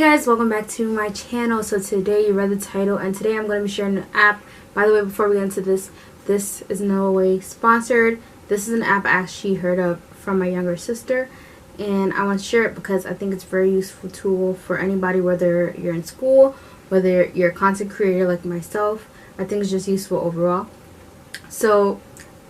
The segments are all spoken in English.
Hey guys, welcome back to my channel. So today you read the title, and today I'm going to be sharing an app. By the way, before we get into this is in no way sponsored. This is an app I actually heard of from my younger sister, and I want to share it because I think it's a very useful tool for anybody, whether you're in school, whether you're a content creator like myself. I think it's just useful overall. So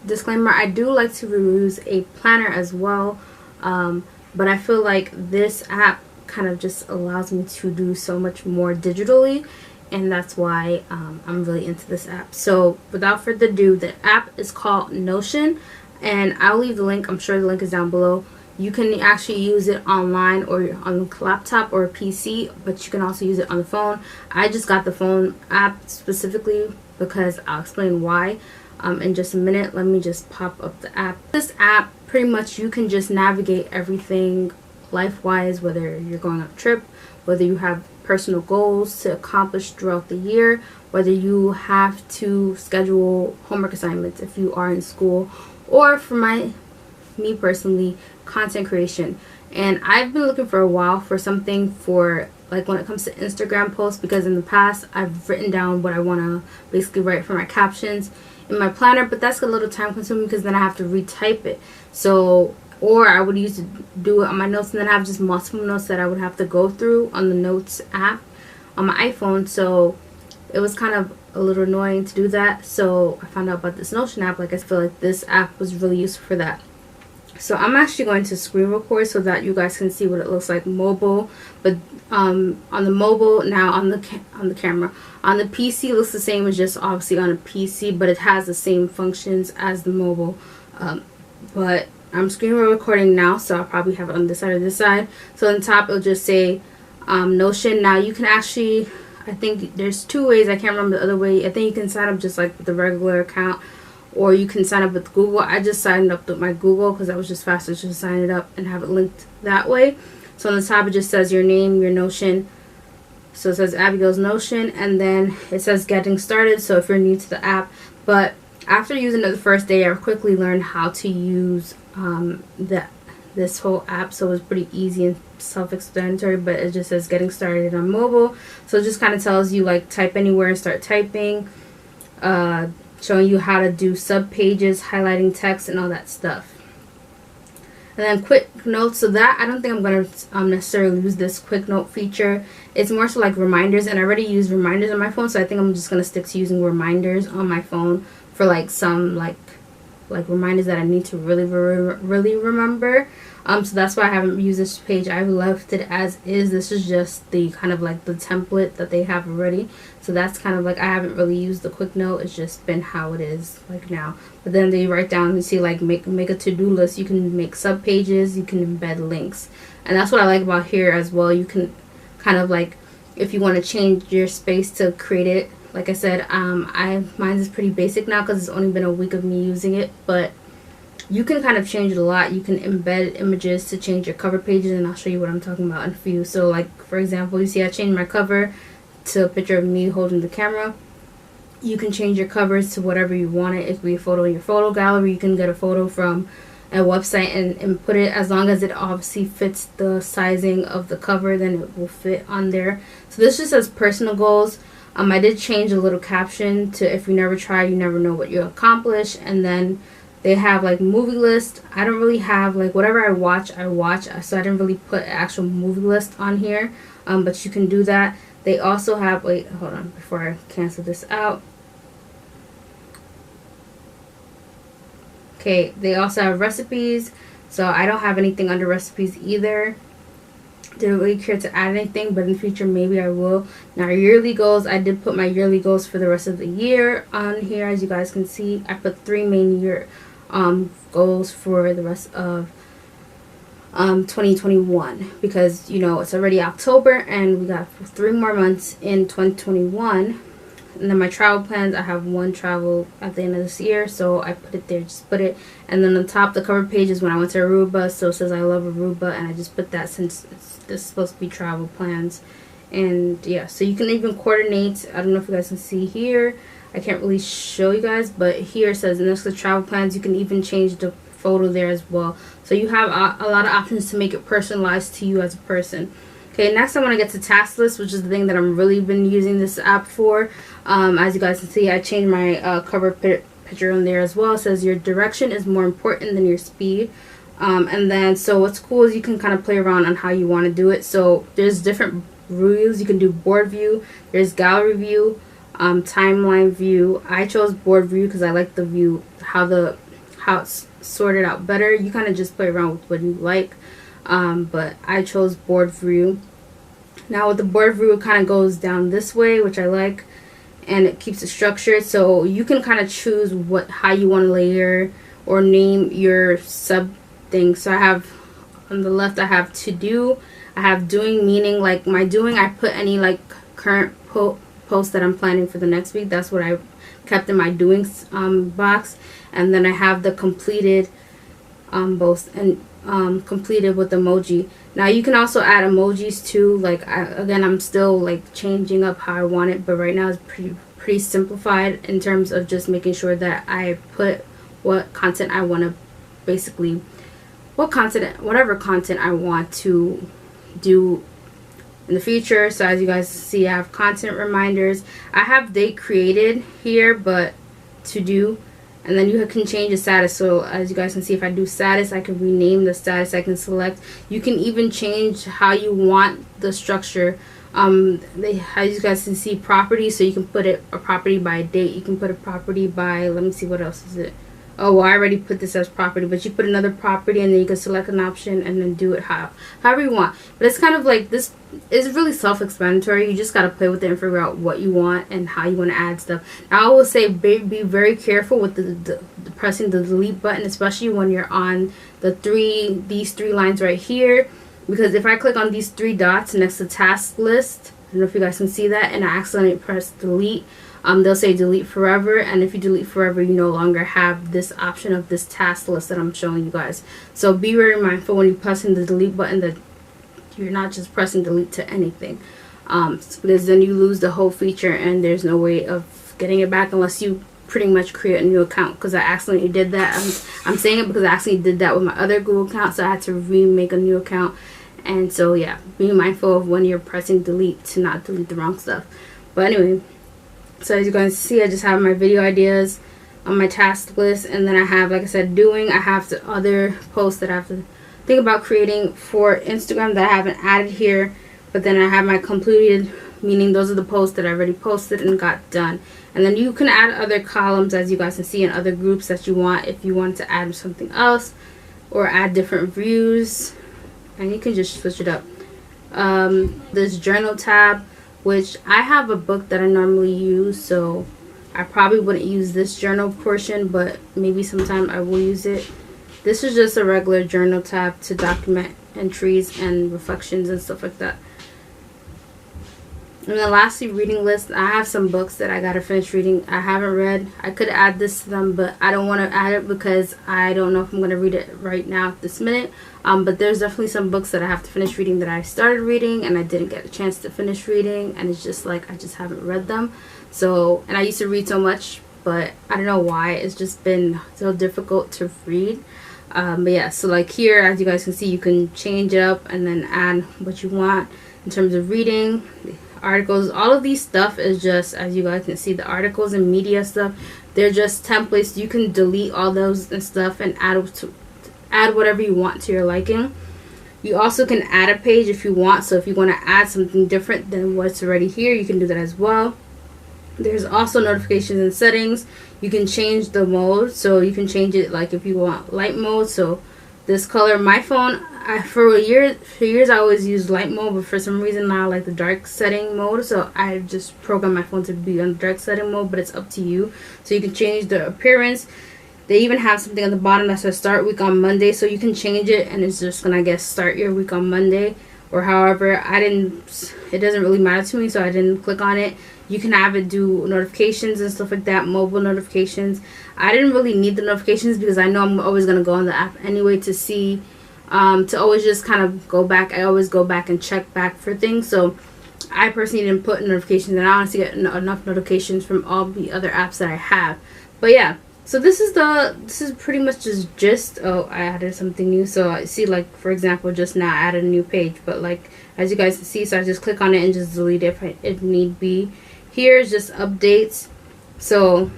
disclaimer, I do like to use a planner as well, but I feel like this app kind of just allows me to do so much more digitally, and that's why I'm really into this app. So without further ado, the app is called Notion, and I'll leave the link. I'm sure the link is down below. You can actually use it online or on a laptop or a PC, but you can also use it on the phone. I just got the phone app specifically because I'll explain why in just a minute. Let me just pop up the app. This app, pretty much you can just navigate everything life-wise, whether you're going on a trip, whether you have personal goals to accomplish throughout the year, whether you have to schedule homework assignments if you are in school, or for me personally, content creation. And I've been looking for a while for something for like when it comes to Instagram posts, because in the past I've written down what I want to basically write for my captions in my planner, but that's a little time consuming because then I have to retype it. So or I would use to do it on my notes, and then I have just multiple notes that I would have to go through on the Notes app on my iPhone. So it was kind of a little annoying to do that. So I found out about this Notion app. Like, I feel like this app was really useful for that. So I'm actually going to screen record so that you guys can see what it looks like mobile. But on the mobile, now on the camera, on the PC it looks the same as just obviously on a PC, but it has the same functions as the mobile. But I'm screen recording now, so I'll probably have it on this side or this side. So on top it'll just say Notion. Now you can actually, I think there's two ways, I can't remember the other way. I think you can sign up just like with the regular account, or you can sign up with Google. I just signed up with my Google because that was just faster to sign it up and have it linked that way. So on the top it just says your name, your Notion. So it says Abigail's Notion, and then it says getting started, so if you're new to the app. But after using it the first day, I quickly learned how to use this whole app, so it was pretty easy and self-explanatory. But it just says getting started on mobile, so it just kind of tells you like type anywhere and start typing, showing you how to do sub pages, highlighting text, and all that stuff. And then quick notes, so that I don't think I'm going to necessarily use this quick note feature. It's more so like reminders, and I already use reminders on my phone, so I think I'm just going to stick to using reminders on my phone for like some like reminders that I need to really remember. So that's why I haven't used this page. I've left it as is. This is just the kind of like the template that they have already. So that's kind of like, I haven't really used the quick note. It's just been how it is like now. But then they write down, you see like make a to-do list. You can make sub pages. You can embed links, and that's what I like about here as well. You can kind of like, if you want to change your space to create it. Like I said, mine is pretty basic now because it's only been a week of me using it, but you can kind of change it a lot. You can embed images to change your cover pages, and I'll show you what I'm talking about in a few. So like, for example, you see I changed my cover to a picture of me holding the camera. You can change your covers to whatever you want it. It could be a photo in your photo gallery. You can get a photo from a website and put it, as long as it obviously fits the sizing of the cover, then it will fit on there. So this just says personal goals. I did change a little caption to, if you never try, you never know what you'll accomplish. And then they have like movie list. I don't really have like, whatever I watch, so I didn't really put an actual movie list on here, but you can do that. They also have, wait, hold on before I cancel this out. Okay, they also have recipes, so I don't have anything under recipes either. Didn't really care to add anything, but in the future maybe I will. Now yearly goals, I did put my yearly goals for the rest of the year on here. As you guys can see, I put 3 main year goals for the rest of 2021, because you know it's already October and we got 3 more months in 2021. And then my travel plans, I have one travel at the end of this year, so I put it there, just put it. And then on top, the cover page is when I went to Aruba, so it says I love Aruba, and I just put that since this is supposed to be travel plans. And yeah, so you can even coordinate. I don't know if you guys can see here, I can't really show you guys, but here it says next to travel plans, you can even change the photo there as well. So you have a lot of options to make it personalized to you as a person. Okay, next I want to get to task list, which is the thing that I'm really been using this app for. As you guys can see, I changed my cover picture on there as well. It says your direction is more important than your speed. And then, so what's cool is you can kind of play around on how you want to do it. So there's different views. You can do board view, there's gallery view, timeline view. I chose board view because I like the view, how it's sorted out better. You kind of just play around with what you like. But I chose board view. Now with the board view, it kind of goes down this way, which I like, and it keeps it structured. So you can kind of choose how you want to layer or name your sub thing. So I have on the left, I have to do, I have doing, meaning like my doing, I put any like current post that I'm planning for the next week. That's what I kept in my doings box. And then I have the completed post and completed with emoji. Now you can also add emojis too. Like again, I'm still like changing up how I want it, but right now it's pretty simplified in terms of just making sure that I put what content I want to basically, whatever content I want to do in the future. So as you guys see, I have content reminders. I have date created here, but to do, and then you can change the status. So as you guys can see, if I do status, I can rename the status. I can select. You can even change how you want the structure. As you guys can see, property. So you can put it a property by date. You can put a property by, let me see, what else is it? Oh, well, I already put this as property, but you put another property and then you can select an option and then do it however you want. But it's kind of like, this is really self-explanatory. You just got to play with it and figure out what you want and how you want to add stuff. Now, I will say be very careful with the pressing the delete button, especially when you're on these three lines right here. Because if I click on these three dots next to task list, I don't know if you guys can see that, and I accidentally press delete, they'll say delete forever, and if you delete forever, you no longer have this option of this task list that I'm showing you guys. So be very mindful when you're pressing the delete button that you're not just pressing delete to anything, because then you lose the whole feature and there's no way of getting it back unless you pretty much create a new account. Because I accidentally did that. I'm saying it because I accidentally did that with my other Google account, so I had to remake a new account. And so yeah, be mindful of when you're pressing delete to not delete the wrong stuff. But anyway, so as you guys see, I just have my video ideas on my task list, and then I have, like I said, doing. I have the other posts that I have to think about creating for Instagram that I haven't added here. But then I have my completed, meaning those are the posts that I already posted and got done. And then you can add other columns, as you guys can see, in other groups that you want, if you want to add something else or add different views, and you can just switch it up. This journal tab, which I have a book that I normally use, so I probably wouldn't use this journal portion, but maybe sometime I will use it. This is just a regular journal tab to document entries and reflections and stuff like that. And then lastly, reading list. I have some books that I gotta finish reading. I haven't read. I could add this to them, but I don't want to add it because I don't know if I'm gonna read it right now at this minute. But there's definitely some books that I have to finish reading that I started reading and I didn't get a chance to finish reading, and it's just like I just haven't read them. So, and I used to read so much, but I don't know why it's just been so difficult to read. But yeah, so like here, as you guys can see, you can change it up and then add what you want in terms of reading. Articles, all of these stuff is just, as you guys can see, the articles and media stuff, they're just templates. You can delete all those and stuff and add whatever you want to your liking. You also can add a page if you want. So if you want to add something different than what's already here, you can do that as well. There's also notifications and settings. You can change the mode, so you can change it like if you want light mode. So this color, my phone, for years I always used light mode, but for some reason now I like the dark setting mode, so I just programmed my phone to be on dark setting mode, but it's up to you. So you can change the appearance. They even have something at the bottom that says start week on Monday, so you can change it and it's just gonna, I guess, start your week on Monday or however. It doesn't really matter to me, so I didn't click on it. You can have it do notifications and stuff like that, mobile notifications. I didn't really need the notifications because I know I'm always going to go on the app anyway to see, to always just kind of go back. I always go back and check back for things. So I personally didn't put notifications, and I honestly get enough notifications from all the other apps that I have. But yeah, So this is pretty much just oh, I added something new. So I see, like, for example, just now I added a new page, but like as you guys can see, so I just click on it and just delete it if need be. Here is just updates. So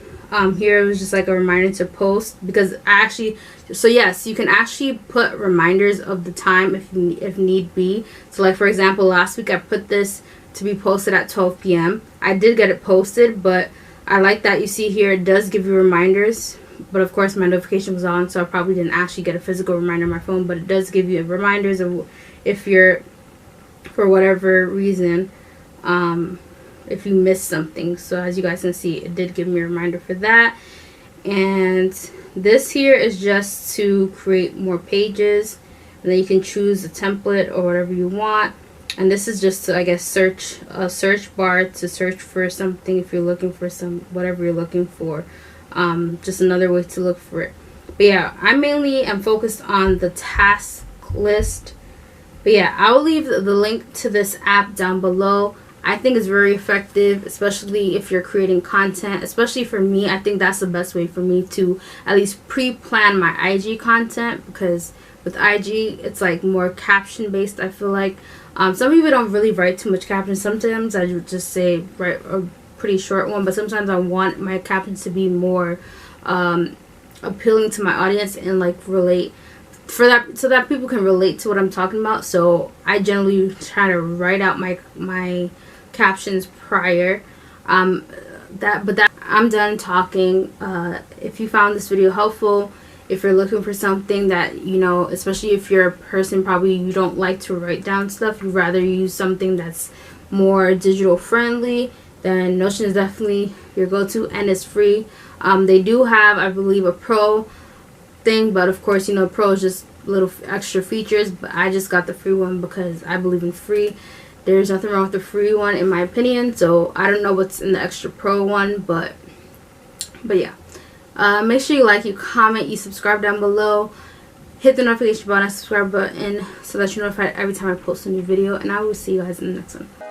here it was just like a reminder to post, because I actually, so yes, you can actually put reminders of the time if need be. So like, for example, last week I put this to be posted at 12 p.m. I did get it posted, but I like that you see here it does give you reminders, but of course my notification was on, so I probably didn't actually get a physical reminder on my phone, but it does give you reminders of if you're, for whatever reason, if you missed something. So as you guys can see, it did give me a reminder for that. And this here is just to create more pages, and then you can choose a template or whatever you want. And this is just to, I guess, search a search bar to search for something if you're looking for whatever you're looking for. Just another way to look for it. But yeah, I mainly am focused on the task list. But yeah, I will leave the link to this app down below. I think it's very effective, especially if you're creating content. Especially for me, I think that's the best way for me to at least pre-plan my IG content, because with IG, it's like more caption based, I feel like. Some people don't really write too much captions. Sometimes I would just say write a pretty short one, but sometimes I want my captions to be more appealing to my audience and like relate for that, so that people can relate to what I'm talking about. So I generally try to write out my captions prior. But I'm done talking. If you found this video helpful, if you're looking for something that, you know, especially if you're a person probably you don't like to write down stuff, you'd rather use something that's more digital friendly, then Notion is definitely your go-to, and it's free. They do have, I believe, a pro thing, but of course, you know, pro is just little extra features, but I just got the free one because I believe in free. There's nothing wrong with the free one in my opinion. So I don't know what's in the extra pro one, but yeah. Make sure you like, you comment, you subscribe down below. Hit the notification button and subscribe button so that you're notified every time I post a new video. And I will see you guys in the next one.